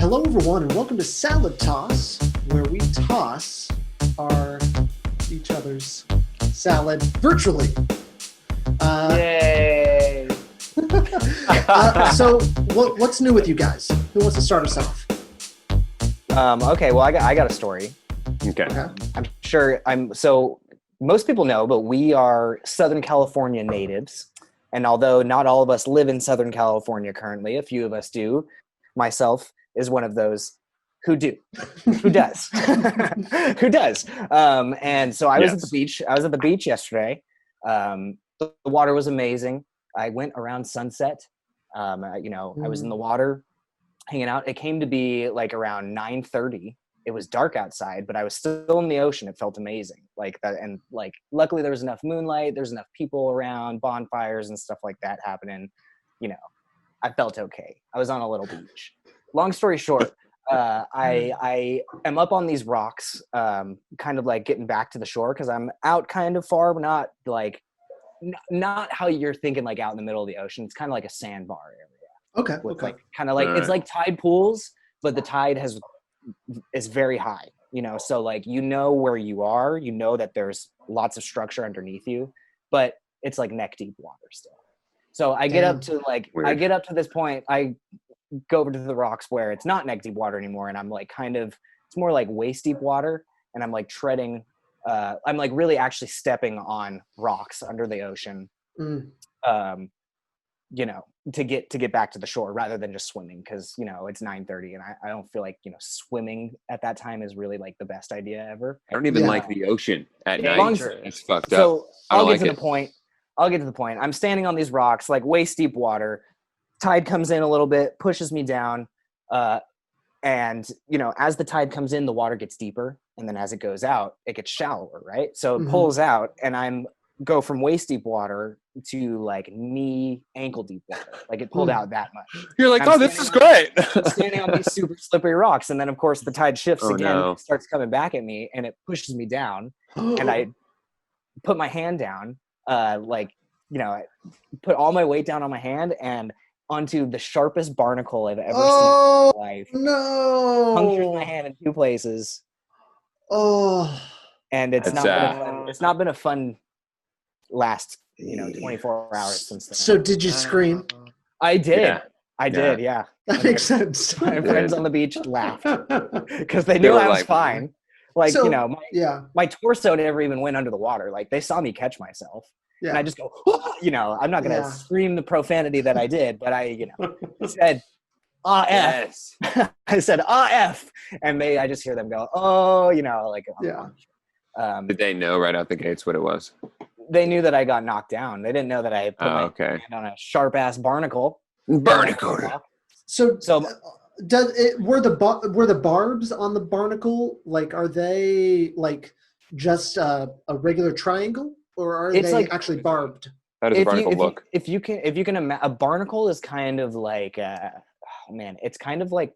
Hello, everyone, and welcome to Salad Toss, where we toss each other's salad virtually. Yay! So, what's new with you guys? Who wants to start us off? Okay, well, I got a story. Okay. I'm sure so most people know, but we are Southern California natives. And although not all of us live in Southern California currently, a few of us do. Myself is one of those who do. Who does? Who does? And so I was at the beach. I was at the beach yesterday. The water was amazing. I went around sunset. I was in the water hanging out. It came to be like around 9:30. It was dark outside, but I was still in the ocean. It felt amazing. Like that. And like, luckily there was enough moonlight. There's enough people around, bonfires and stuff like that happening. I felt okay. I was on a little beach. Long story short, I am up on these rocks, kind of like getting back to the shore because I'm out kind of far, but not like, not how you're thinking, like out in the middle of the ocean. It's kind of like a sandbar area. Okay. With like kind of like it's like tide pools, but the tide is very high. So like where you are, that there's lots of structure underneath you, but it's like neck deep water still. So I get up to this point, I go over to the rocks where it's not neck deep water anymore, and I'm like it's more like waist deep water, and I'm like treading, I'm like really actually stepping on rocks under the ocean, to get back to the shore rather than just swimming, because it's 9:30 and I don't feel like swimming at that time is really like the best idea ever. I don't even like the ocean at night. It's fucked up. So I'll get to the point. I'm standing on these rocks, like waist deep water. Tide comes in a little bit, pushes me down, and as the tide comes in, the water gets deeper, and then as it goes out, it gets shallower, right? So it pulls out, and go from waist deep water to like knee, ankle deep water. Like it pulled out that much. You're like, oh, this is great. I'm standing on these super slippery rocks, and then of course the tide shifts again, It starts coming back at me, and it pushes me down, and I put my hand down, I put all my weight down on my hand and onto the sharpest barnacle I've ever seen in my life. No! Punctured my hand in two places. Oh. And it's not been a fun last 24 hours since then. So did you scream? I did. I did. That makes sense. My friends on the beach laughed because they knew I was fine. Like, my torso never even went under the water. Like they saw me catch myself. Yeah. And I just go, I'm not going to scream the profanity that I did, but I said, F. I said, F. And I just hear them go, Did they know right out the gates what it was? They knew that I got knocked down. They didn't know that I had put my hand on a sharp ass barnacle. So were the barbs on the barnacle, like, are they like just a regular triangle, or are they like actually barbed? How does a barnacle look? If you can a barnacle is kind of like it's kind of like,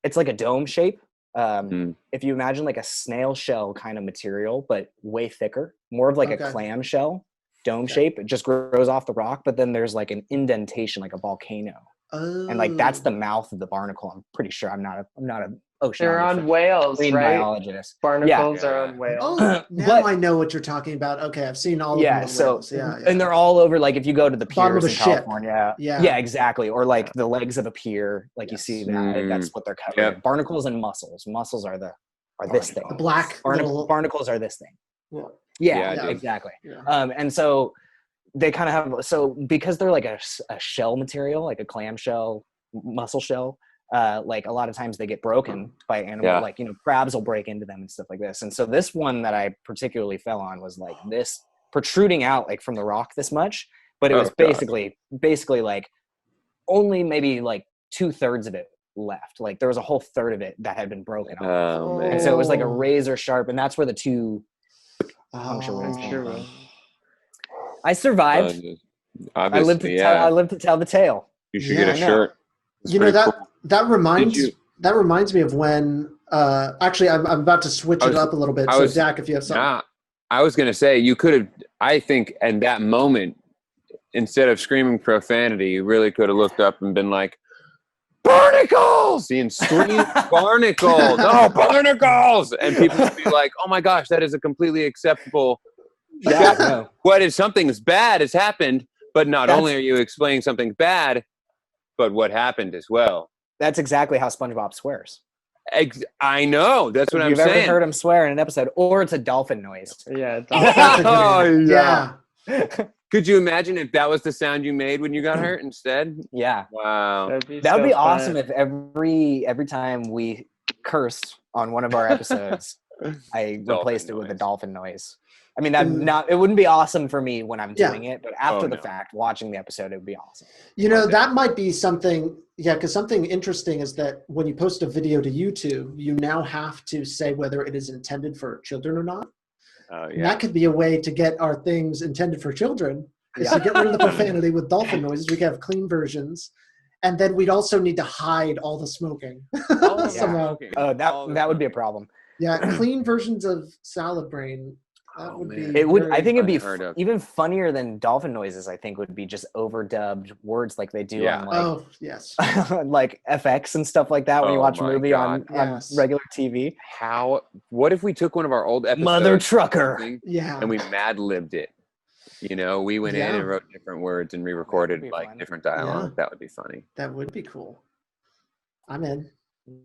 it's like a dome shape. If you imagine like a snail shell kind of material, but way thicker, more of like a clam shell dome shape. It just grows off the rock, but then there's like an indentation, like a volcano. And like that's the mouth of the barnacle. I'm pretty sure. I'm not a oceanographer. They're on whales, right? Biologist. Barnacles are on whales. Oh, now I know what you're talking about. Okay, I've seen all of them. Whales. And they're all over. Like if you go to the piers in California, exactly. Or like the legs of a pier, like you see that. That's what they're covering. Yeah. Barnacles and mussels. Mussels are this thing. The black barnacles are this thing. Yeah, exactly. Yeah. And so they kind of have, because they're like a shell material, like a clam shell, mussel shell, like a lot of times they get broken by animals, like, crabs will break into them and stuff like this. And so this one that I particularly fell on was like this protruding out like from the rock this much, but it was basically like only maybe like 2/3 of it left. Like there was a whole third of it that had been broken off. And so it was like a razor sharp, and that's where the two puncture wounds came from. I survived. I lived to tell the tale. You should get a shirt. That reminds me of when actually I'm about to switch it up a little bit. So Zach, if you have something. I was gonna say you could have, I think in that moment, instead of screaming profanity, you really could have looked up and been like, barnacles, seeing scream barnacles, oh, barnacles, and people would be like, oh my gosh, that is a completely acceptable. Yeah, no. What is something bad has happened, but not only are you explaining something bad, but what happened as well. That's exactly how SpongeBob swears. I know. That's what I'm saying. If you've ever heard him swear in an episode, or it's a dolphin noise. Yeah. Oh, yeah. Could you imagine if that was the sound you made when you got hurt instead? Yeah. Wow. That would be awesome if every time we cursed on one of our episodes, I replaced it with a dolphin noise. I mean, it wouldn't be awesome for me when I'm doing it, but after the fact, watching the episode, it would be awesome. You know, that might be something, because something interesting is that when you post a video to YouTube, you now have to say whether it is intended for children or not. And that could be a way to get our things intended for children, is to get rid of the profanity with dolphin noises. We could have clean versions. And then we'd also need to hide all the smoking. Somehow. Oh, that would be a problem. Yeah, clean versions of Salad Brain. That would be. It would. I think it'd be even funnier than dolphin noises. I think would be just overdubbed words like they do on like FX and stuff like that when you watch a movie on regular TV. What if we took one of our old episodes, Mother Trucker, and we mad-libbed it? You know, we went in and wrote different words and re-recorded like different dialogue. That would be funny. That would be cool. I'm in.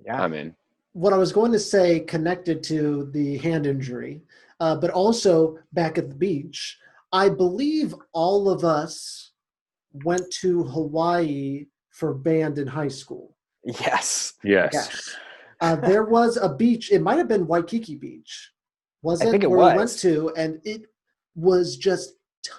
Yeah, I'm in. What I was going to say, connected to the hand injury, but also back at the beach, I believe all of us went to Hawaii for band in high school. Yes. There was a beach. It might have been Waikiki Beach. Was it? I think it where was. we went to, and it was just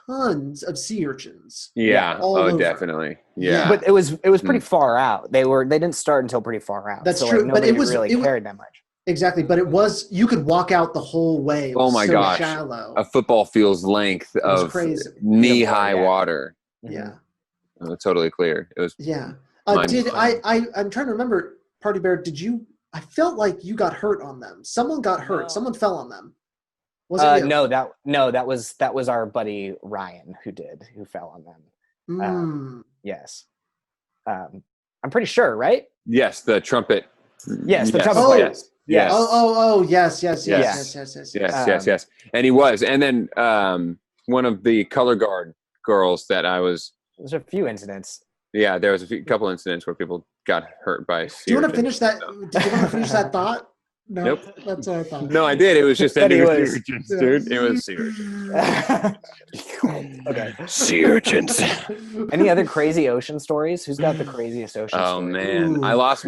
tons of sea urchins. Yeah. All over. Definitely. Yeah. But it was pretty far out. They didn't start until pretty far out. That's so, true. Like, but it really cared that much. Exactly. But it was, you could walk out the whole way. It was my so gosh. shallow. A football field's length of knee-high water. Yeah. Totally clear. It was. Yeah. I'm trying to remember, Party Bear, I felt like you got hurt on them. Someone got hurt. No. Someone fell on them. Was it you? No, that was our buddy Ryan who fell on them. Yes. I'm pretty sure, right? Yes, the trumpet. Yes, the trumpet player. Yes. Yes. And he was. And then one of the color guard girls that I was. There's a few incidents. Yeah, there was a couple incidents where people got hurt by. Do you want to finish that? Did you want to finish that thought? No, nope. That's what I thought. No, I did. It was just ending with sea urchins, dude. It was sea urchins. Okay. Sea urchins. Any other crazy ocean stories? Who's got the craziest ocean story? Oh man, I lost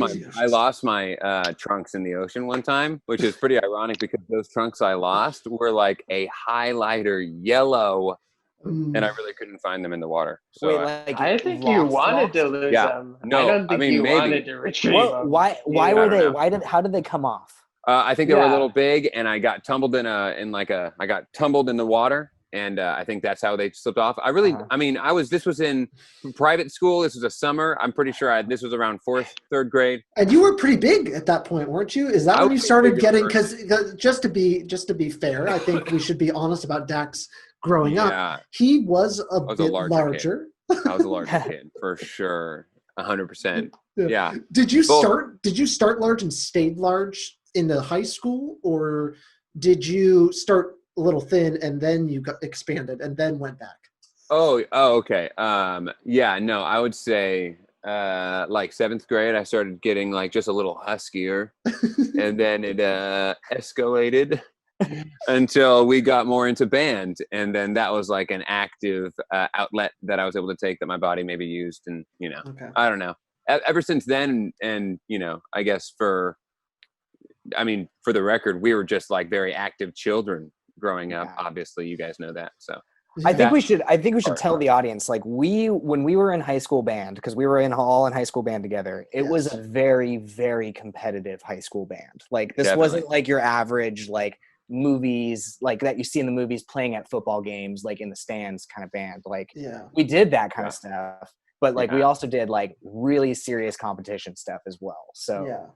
my trunks in the ocean one time, which is pretty ironic because those trunks I lost were like a highlighter yellow. And I really couldn't find them in the water. So wait, I think you wanted to lose them. No, I don't think you wanted to retrieve them. Why were they? How did they come off? I think they were a little big, and I got tumbled in the water, and I think that's how they slipped off. This was in private school. This was a summer. I'm pretty sure this was around third grade. And you were pretty big at that point, weren't you? Is that when you started getting? Because just to be fair, I think we should be honest about Dax. Growing up, he was a bit larger. I was a larger kid for sure, 100%. Yeah. Did you start large and stayed large in the high school, or did you start a little thin and then you got expanded and then went back? Oh, okay. No, I would say like 7th grade, I started getting like just a little huskier, and then it escalated. Until we got more into band, and then that was like an active outlet that I was able to take that my body maybe used, and I don't know. Ever since then, and I guess for the record, we were just like very active children growing up. Obviously, you guys know that. So I think we should tell the audience, like when we were in high school band, because we were all in high school band together. It was a very, very competitive high school band. Like this wasn't like your average like movies like that you see in the movies playing at football games like in the stands kind of band. Like we did that kind of stuff, but like we also did like really serious competition stuff as well. So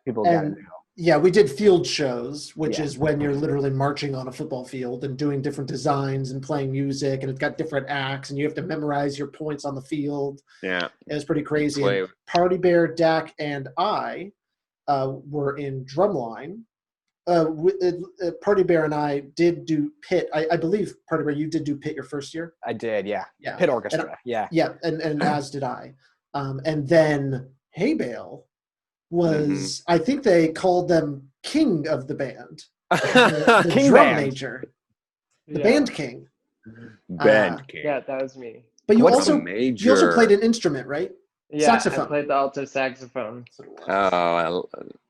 people got to know. Yeah, we did field shows, which is when you're literally marching on a football field and doing different designs and playing music, and it's got different acts, and you have to memorize your points on the field. Yeah. It was pretty crazy. And Party Bear, Dak, and I were in drumline. Party Bear and I did do pit. I believe, Party Bear, you did do pit your first year? I did, yeah. Yeah. Pit orchestra, and, yeah. Yeah, and as did I. And then haybale was, I think they called them king of the band. The King drum band. major. The band king. Band king. Yeah, that was me. But you What's also played an instrument, right? Yeah, saxophone. I played the alto saxophone.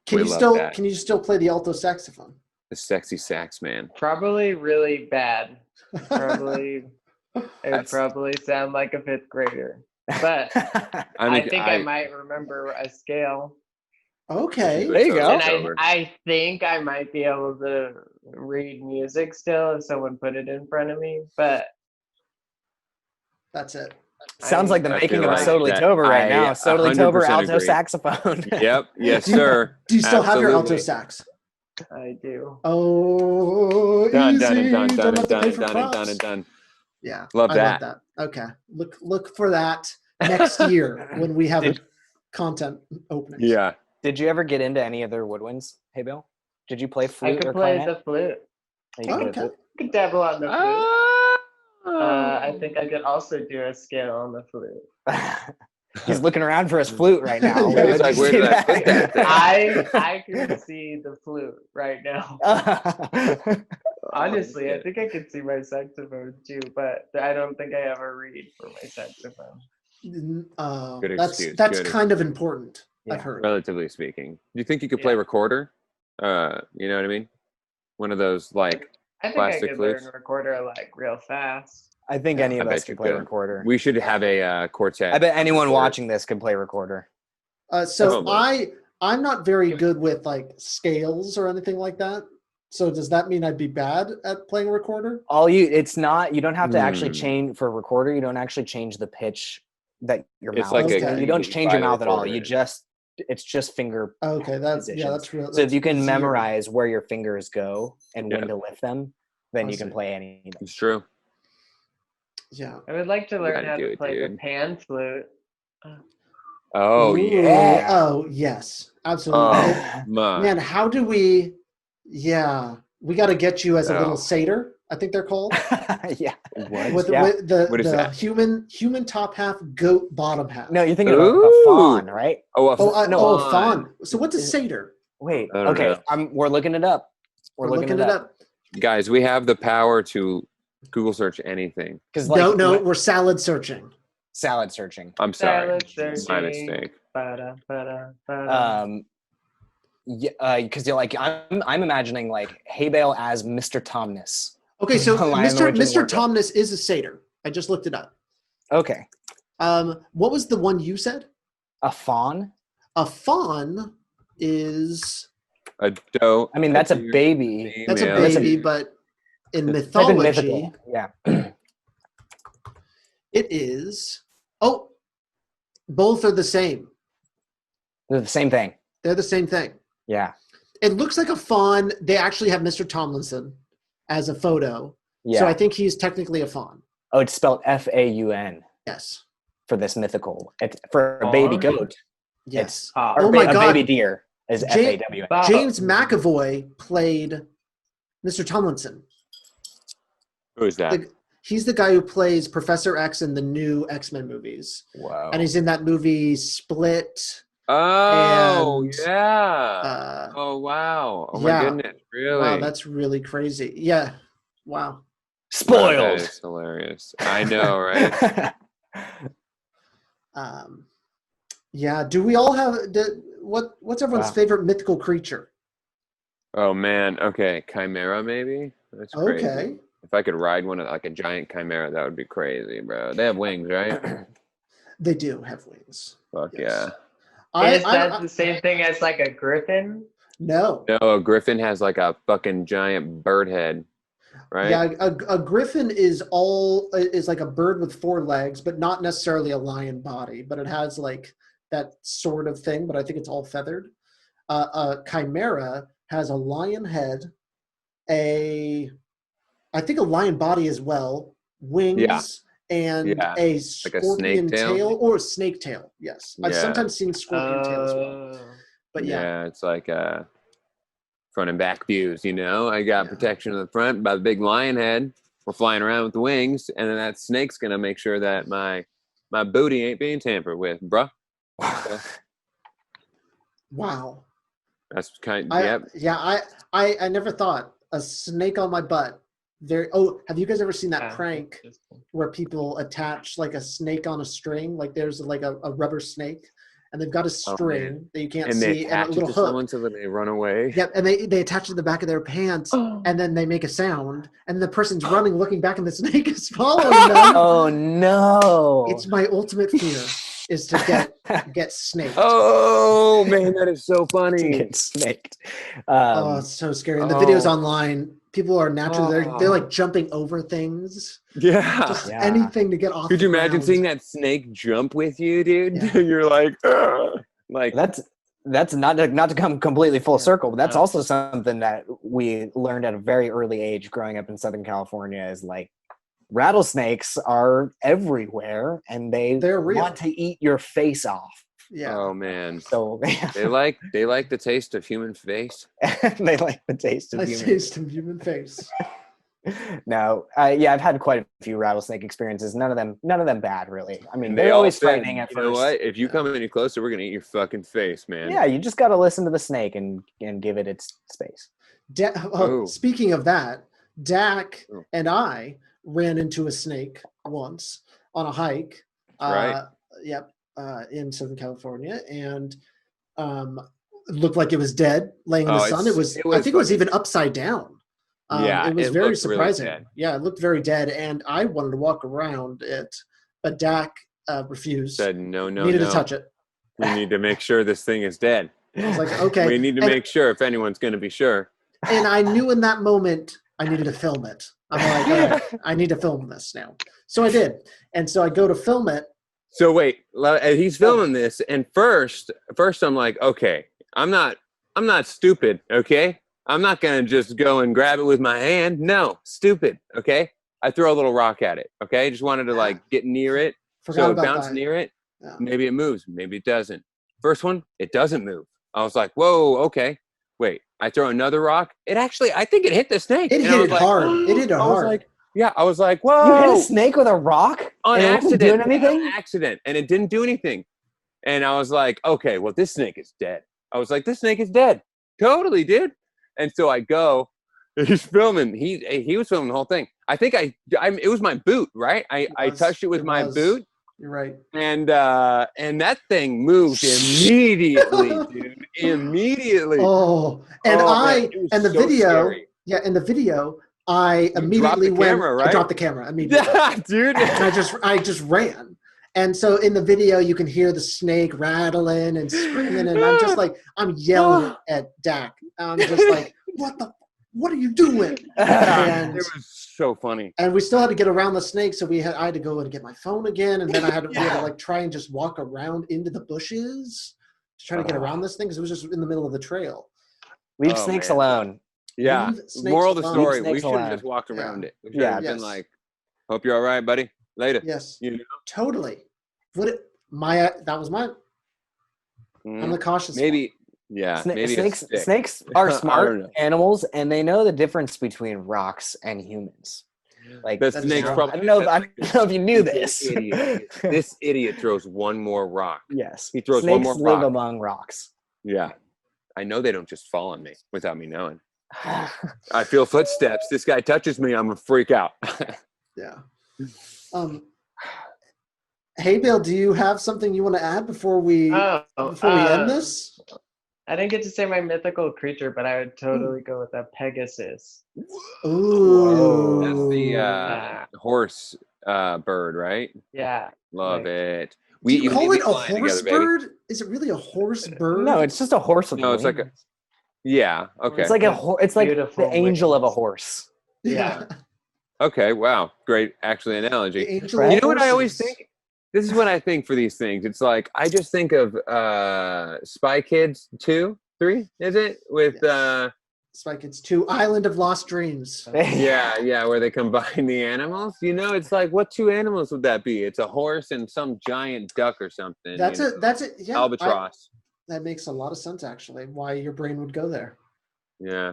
Can you still play the alto saxophone? The sexy sax man. Probably really bad. It would probably sound like a fifth grader. But I think I might remember a scale. Okay. There you go. And I think I might be able to read music still if someone put it in front of me, but that's it. Sounds like the making of a Sodally Tober right now. Sodally Tober alto saxophone. Yep. Yes, sir. Do you still have your alto sax? I do. Oh, done, easy. Done. Yeah. Love that. Love that. Okay. Look for that next year when we have a content opening. Yeah. Did you ever get into any other woodwinds? Hey, Bill? Did you play flute? I could play the flute. Okay. I could dabble on the flute. I think I could also do a scale on the flute. He's looking around for his flute right now. He's like, where did I put that thing? I can see the flute right now. Honestly, I think I could see my saxophone too, but I don't think I have a read for my saxophone. That's kind of important. Yeah. I've heard. Relatively speaking. Do you think you could play recorder? You know what I mean? One of those like I think plastic I could flutes. learn recorder like real fast. I think any of us can play recorder. We should have a quartet. I bet anyone watching this can play recorder. I'm not very good with like scales or anything like that. So does that mean I'd be bad at playing recorder? You don't have to actually change for recorder. You don't actually change the pitch that your mouth. Like you don't change your mouth at all. It's just finger. Okay, that's real. So if you can memorize where your fingers go and when to lift them, then you can play anything. It's true. Yeah. I would like to learn how to play the pan flute. Oh, yeah. Oh, yes. Absolutely. Man, how do we... Yeah. We got to get you as a little satyr, I think they're called. Yeah. With the human top half, goat bottom half. No, you're thinking of a fawn, right? A fawn. So what's a satyr? Wait, okay. We're looking it up. We're looking it up. Guys, we have the power to Google search anything. No, we're salad searching. Salad searching. I'm sorry. My mistake. Yeah, because I'm imagining like haybale as Mr. Tomness. Okay, so Mr. Tomness is a satyr. I just looked it up. Okay. What was the one you said? A fawn. A fawn is a doe. I mean, that's a baby. Female. That's a baby, but in mythology, yeah, it is. Oh, both are the same. They're the same thing. They're the same thing. Yeah. It looks like a fawn. They actually have Mr. Tomlinson as a photo. Yeah. So I think he's technically a fawn. Oh, it's spelled F-A-U-N. Yes. For this mythical. For a baby goat. Yes. Oh my God. A baby deer is F-A-W-N. James McAvoy played Mr. Tomlinson. Who is that? He's the guy who plays Professor X in the new X-Men movies. Wow. And he's in that movie Split. Oh, yeah. Oh, wow. Oh, my goodness. Really? Wow, that's really crazy. Yeah. Wow. Spoiled. That is hilarious. I know, right? Yeah. Do we all have... What's everyone's favorite mythical creature? Oh, man. Okay. Chimera, maybe? That's crazy. Okay. If I could ride one like a giant chimera, that would be crazy, bro. They have wings, right? They do have wings. Fuck yeah. Is that the same thing as like a griffin? No. No, a griffin has like a fucking giant bird head, right? Yeah, a griffin is like a bird with 4 legs, but not necessarily a lion body, but it has like that sort of thing, but I think it's all feathered. A chimera has a lion head, I think a lion body as well, wings, and a scorpion tail or a snake tail. Yes, I've sometimes seen scorpion tail as well. But it's like front and back views. I got protection in the front by the big lion head. We're flying around with the wings, and then that snake's gonna make sure that my booty ain't being tampered with, bruh. Wow. That's kind of, I never thought a snake on my butt. Have you guys ever seen that prank where people attach like a snake on a string? Like there's like a rubber snake, and they've got a string that you can't see, and a little hook. So that they run away. Yep, and they attach it to the back of their pants, and then they make a sound, and the person's running, looking back, and the snake is following them. Oh no! It's my ultimate fear. Is to get snaked. Oh man, that is so funny. To get snaked. It's so scary. And the videos online, people are naturally they're like jumping over things. Yeah. Anything to get off. Could you imagine seeing that snake jump with you, dude? Yeah. You're like, ugh. Like that's not to come completely full circle, but that's also something that we learned at a very early age growing up in Southern California is like rattlesnakes are everywhere and they're real. Want to eat your face off. Yeah. Oh man. So they like the taste of human face. They like the taste of human face. No, I've had quite a few rattlesnake experiences. None of them bad, really. I mean, they're always frightening at first. You know what? If you come any closer, we're gonna eat your fucking face, man. Yeah, you just got to listen to the snake and give it its space. Speaking of that, Dak and I ran into a snake once on a hike. In Southern California, and it looked like it was dead, laying in the sun. I think it was even upside down. It was very surprising. Really it looked very dead, and I wanted to walk around it, but Dak refused. Said no, needed to touch it. We need to make sure this thing is dead. I was like, okay. We need to make sure if anyone's going to be sure. And I knew in that moment I needed to film it. I'm like, I need to film this now. So I did. And so I go to film it. So wait, he's filming this. And first I'm like, okay, I'm not stupid. Okay. I'm not going to just go and grab it with my hand. No, stupid. Okay. I throw a little rock at it. Okay. Just wanted to like get near it. So it bounced near it. Yeah. Maybe it moves. Maybe it doesn't. First one, it doesn't move. I was like, whoa, okay. Wait, I throw another rock. I think it hit the snake. It hit it hard. It hit it hard. I was like, whoa. You hit a snake with a rock? On accident. Anything? On accident. And it didn't do anything. And I was like, okay, well, this snake is dead. I was like, this snake is dead. Totally, dude. And so I go, he's filming. He was filming the whole thing. I think it was my boot, right? I touched it with my boot. You're right. And that thing moved immediately, dude. Immediately. Oh, and in the video, in the video, I immediately I dropped the camera immediately. Yeah, dude. And I just ran. And so in the video, you can hear the snake rattling and screaming, and I'm just like, I'm yelling at Dak. I'm just like, what are you doing? And it was so funny. And we still had to get around the snake, so I had to go and get my phone again, and then we had to like try and just walk around into the bushes to try to get around this thing because it was just in the middle of the trail. Leave snakes alone. Yeah. Moral of the story: we should have just walked around it. We should have been like, "Hope you're all right, buddy. Later." Yes. You know? Totally. That was mine. I'm the cautious. Maybe. Yeah, snakes are smart animals, and they know the difference between rocks and humans. Like the snakes probably. I don't know if you knew this. This idiot throws one more rock. Yes, he throws snakes one more rock. Live among rocks. Yeah, I know they don't just fall on me without me knowing. I feel footsteps. This guy touches me, I'm gonna freak out. Yeah. Hey, Bill, do you have something you want to add before we end this? I didn't get to say my mythical creature, but I would totally go with a Pegasus. Ooh. That's the horse bird, right? Yeah. Love it. Do you call it a horse bird? Is it really a horse bird? No, it's just a horse with it's like okay. It's like it's like the angel of a horse. Yeah. Okay, wow. Great actually analogy. You know what I always think? This is what I think for these things. It's like I just think of Spy Kids 2. 3, is it? With Spy Kids 2, Island of Lost Dreams. yeah, where they combine the animals. You know, it's like, what 2 animals would that be? It's a horse and some giant duck or something. That's it. Yeah, albatross. That makes a lot of sense, actually. Why your brain would go there. Yeah,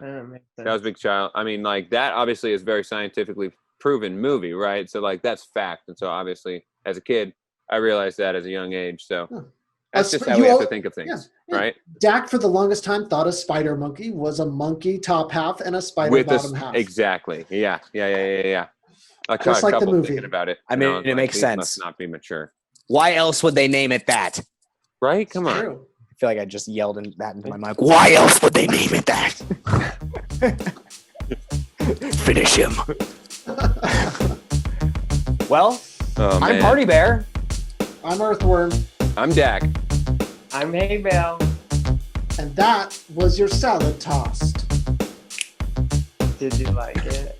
that was Big Child. I mean, like, that obviously is very scientifically proven movie, right? So, like, that's fact. And so, obviously, as a kid, I realized that as a young age. So that's just how we have to think of things, right? Dak, for the longest time, thought a spider monkey was a monkey top half and a spider bottom half. Exactly. Yeah. I just like the movie. Thinking about it. I mean, it makes sense. Must not be mature. Why else would they name it that? Right? Come on. True. I feel like I just yelled that into my mic. Why else would they name it that? Finish him. Well, I'm Party Bear. I'm Earthworm. I'm Dak. I'm Haybale. And that was your salad tossed. Did you like it?